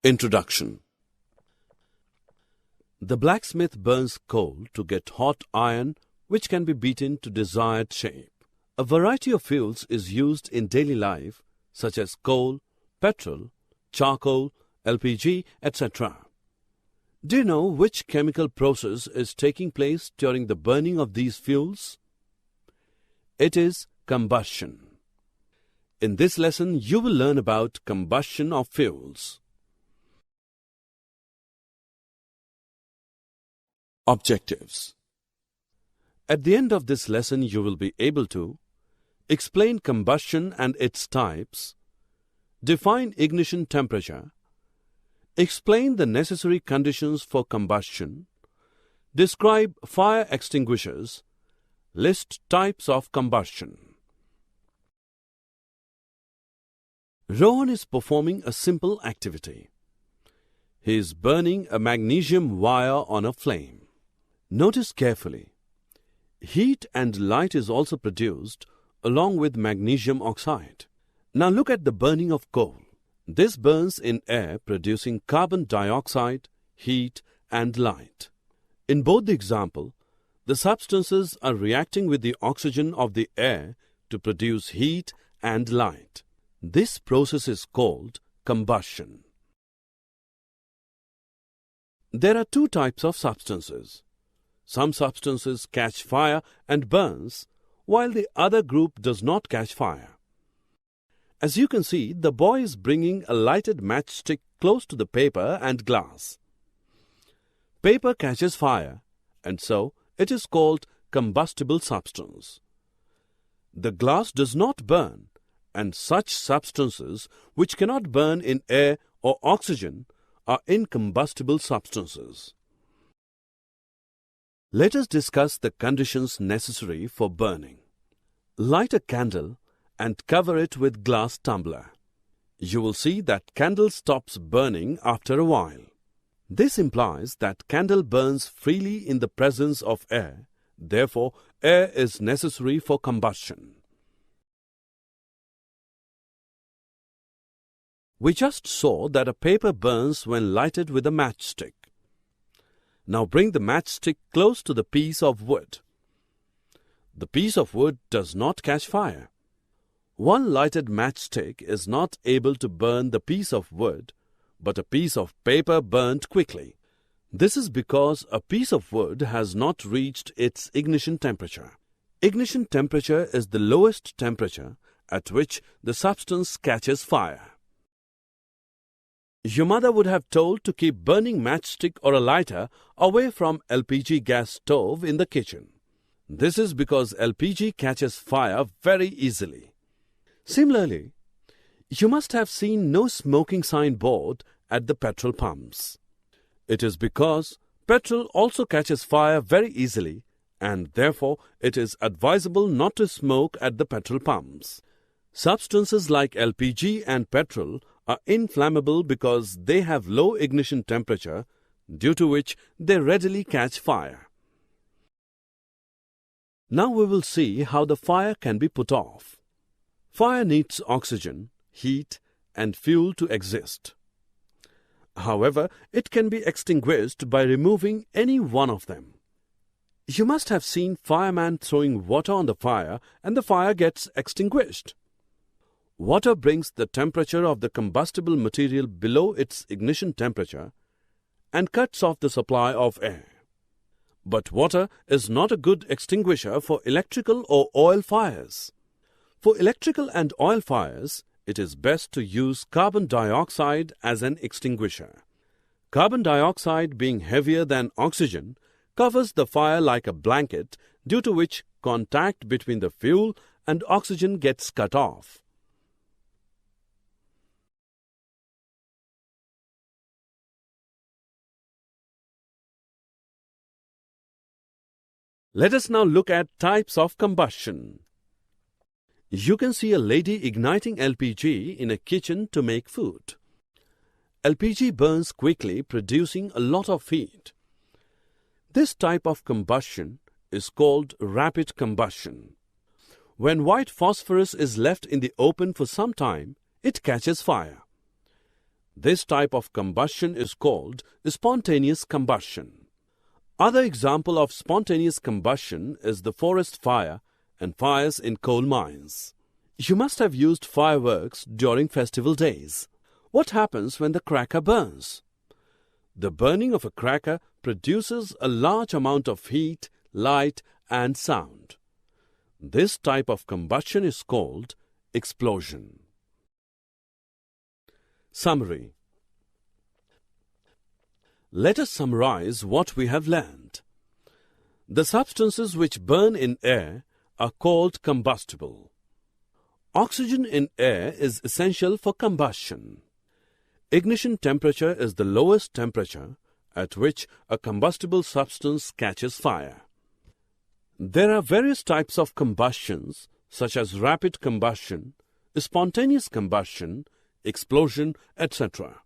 Introduction. The blacksmith burns coal to get hot iron which can be beaten to desired shape. A variety of fuels is used in daily life such as coal, petrol, charcoal, LPG, etc. Do you know which chemical process is taking place during the burning of these fuels? It is combustion. In this lesson, you will learn about combustion of fuels. Objectives. At the end of this lesson, you will be able to explain combustion and its types, define ignition temperature, explain the necessary conditions for combustion, describe fire extinguishers, list types of combustion. Rohan is performing a simple activity. He is burning a magnesium wire on a flame. Notice carefully. Heat and light is also produced along with magnesium oxide. Now look at the burning of coal. This burns in air producing carbon dioxide, heat and light. In both the example, the substances are reacting with the oxygen of the air to produce heat and light. This process is called combustion. There are two types of substances. Some substances catch fire and burns, while the other group does not catch fire. As you can see, the boy is bringing a lighted matchstick close to the paper and glass. Paper catches fire, and so it is called combustible substance. The glass does not burn, and such substances which cannot burn in air or oxygen are incombustible substances. Let us discuss the conditions necessary for burning. Light a candle and cover it with glass tumbler. You will see that candle stops burning after a while. This implies that candle burns freely in the presence of air. Therefore, air is necessary for combustion. We just saw that a paper burns when lighted with a matchstick. Now bring the matchstick close to the piece of wood. The piece of wood does not catch fire. One lighted matchstick is not able to burn the piece of wood, but a piece of paper burnt quickly. This is because a piece of wood has not reached its ignition temperature. Ignition temperature is the lowest temperature at which the substance catches fire. Your mother would have told to keep burning matchstick or a lighter away from LPG gas stove in the kitchen. This is because LPG catches fire very easily. Similarly, you must have seen no smoking sign board at the petrol pumps. It is because petrol also catches fire very easily, and therefore it is advisable not to smoke at the petrol pumps. Substances like LPG and petrol are inflammable because they have low ignition temperature, due to which they readily catch fire. Now we will see how the fire can be put off. Fire needs oxygen, heat, and fuel to exist. However, it can be extinguished by removing any one of them. You must have seen fireman throwing water on the fire and the fire gets extinguished. Water brings the temperature of the combustible material below its ignition temperature and cuts off the supply of air. But water is not a good extinguisher for electrical or oil fires. For electrical and oil fires, it is best to use carbon dioxide as an extinguisher. Carbon dioxide, being heavier than oxygen, covers the fire like a blanket, due to which contact between the fuel and oxygen gets cut off. Let us now look at types of combustion. You can see a lady igniting LPG in a kitchen to make food. LPG burns quickly, producing a lot of heat. This type of combustion is called rapid combustion. When white phosphorus is left in the open for some time, it catches fire. This type of combustion is called spontaneous combustion. Other example of spontaneous combustion is the forest fire and fires in coal mines. You must have used fireworks during festival days. What happens when the cracker burns? The burning of a cracker produces a large amount of heat, light, and sound. This type of combustion is called explosion. Summary. Let us summarize what we have learned. The substances which burn in air are called combustible. Oxygen in air is essential for combustion. Ignition temperature is the lowest temperature at which a combustible substance catches fire. There are various types of combustions such as rapid combustion, spontaneous combustion, explosion, etc.